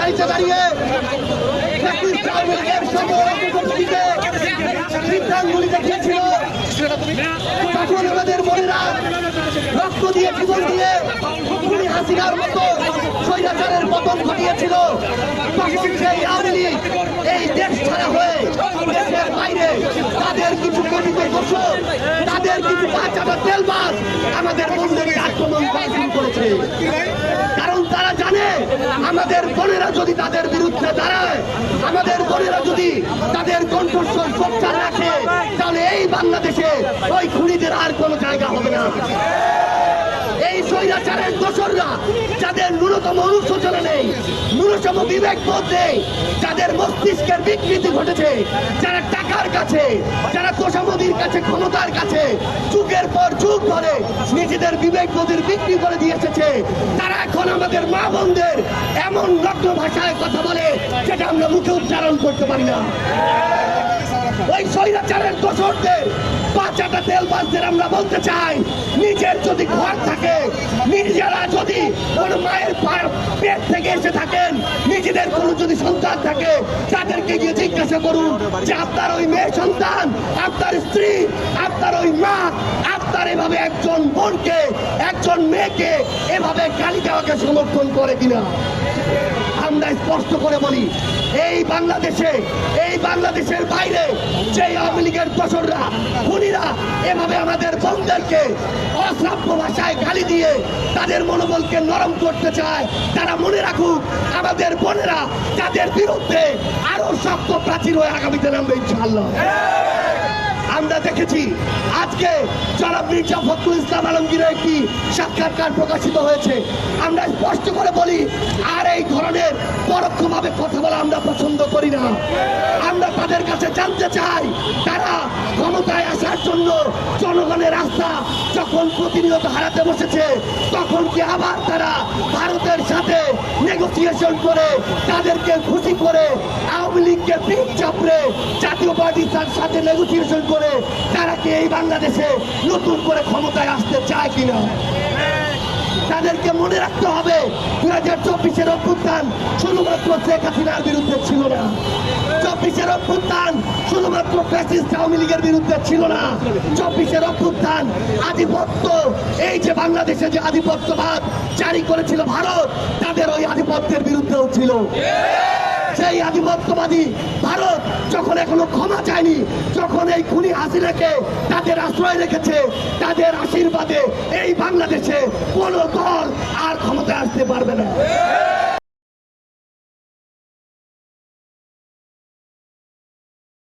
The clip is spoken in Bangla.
সারিতে দাঁড়িয়ে চিত্রাঙ্গুলি দেখিয়েছিল, তখন আমাদের বোনেরা রক্ত দিয়ে জীবন দিয়ে খুনি হাসিনার মতো স্বৈরাচারের পতন ঘটিয়েছিল। তখন সেই আওয়ামী লীগ এই দেশ ছাড়া হয়ে দেশের বাইরে তাদের কিছু কথিত দোষর, তাদের কিছু বাচ্চাটা তেলবাজ আমাদের বন্ধুদেরকে আক্রমণ করা শুরু করেছে। কারণ তারা জানে আমাদের বোনেরা যদি তাদের বিরুদ্ধে দাঁড়ায়, আমাদের বোনেরা যদি তাদের কণ্ঠস্বর সোচ্চার রাখে, তাহলে এই বাংলাদেশে ওই খুনিদের আর কোনো জায়গা হবে না। এই স্বৈরাচারের দোসররা যাদের ন্যূনতম অনুশোচনা নেই, ন্যূনতম বিবেকবোধ নেই, যাদের মস্তিষ্কের বিকৃতি ঘটেছে, যারা টাকার কাছে, যারা তোষামোদির কাছে, ক্ষমতার কাছে যুগের পর যুগ ধরে নিজেদের বিবেকবোধের বিক্রি করে দিয়ে এসেছে, তারা এখন আমাদের মা বোনদের এমন নগ্ন ভাষায় কথা বলে যেটা আমরা মুখে উচ্চারণ করতে পারি না। ওই স্বৈরাচারের দোসরদের বাচ্চাটা তেলবাজদের আমরা বলতে চাই, নিজের যদি ঘর থাকে, নিজেরা যদি কোন মায়ের পেট থেকে এসে থাকেন, নিজেদের কোন যদি সন্তান থাকে, তাদেরকে গিয়ে জিজ্ঞাসা করুন যে আপনার ওই মেয়ে সন্তান, আপনার স্ত্রী, আপনার ওই মা, আপনার এভাবে একজন বোনকে, একজন মেয়েকে এভাবে গালি দেওয়াকে সমর্থন করে কিনা। আমরা স্পষ্ট করে বলি, এই বাংলাদেশের বাইরে যে আওয়ামী লীগের দোসররা, খুনিরা এভাবে আমাদের বোনদেরকে অশ্রাব্য ভাষায় গালি দিয়ে তাদের মনোবলকে নরম করতে চায়, তারা মনে রাখুক আমাদের বোনেরা তাদের বিরুদ্ধে আরো শক্ত প্রাচীর হয়ে আগামীতে নামবে ইনশাআল্লাহ। আমরা দেখেছি আজকে জনাব মির্জা ফখরুল ইসলাম আলমগীরের একটি সাক্ষাৎকার প্রকাশিত হয়েছে। আমরা স্পষ্ট করে বলি, আর এই ধরনের পরোক্ষভাবে কথা বলা আমরা পছন্দ করি না। আমরা তাদের কাছে জানতে চাই, তারা ক্ষমতায় আসার জন্য জনগণের আস্থা যখন প্রতিনিয়ত হারাতে বসেছে, তখন কি আবার তারা ভারতের সাথে নেগোসিয়েশন করে, তাদেরকে খুশি করে, আওয়ামী লীগকে পিঠ চাপড়ে জাতীয় পার্টির সাথে নেগোসিয়েশন করে তারা কি এই বাংলাদেশে নতুন করে ক্ষমতায় আসতে চায় কিনা? তাদেরকে মনে রাখতে হবে 2024-এর অভ্যুত্থান শুধুমাত্র শেখ হাসিনার বিরুদ্ধে ছিল না, 24-এর অভ্যুত্থান শুধুমাত্র ফ্যাসিস্ট আওয়ামী লীগের বিরুদ্ধে ছিল না, 24-এর অভ্যুত্থান আধিপত্য, এই যে বাংলাদেশে যে আধিপত্যবাদ জারি করেছিল ভারত, তাদের ওই আধিপত্যের বিরুদ্ধেও ছিল। সেই আধিপত্যবাদী ভারত যখন এখনো ক্ষমা চায়নি, যখন এই খুনি হাসিনাকে তাদের আশ্রয় রেখেছে, তাদের আশীর্বাদে এই বাংলাদেশে কোন দল আর ক্ষমতায় আসতে পারবে না।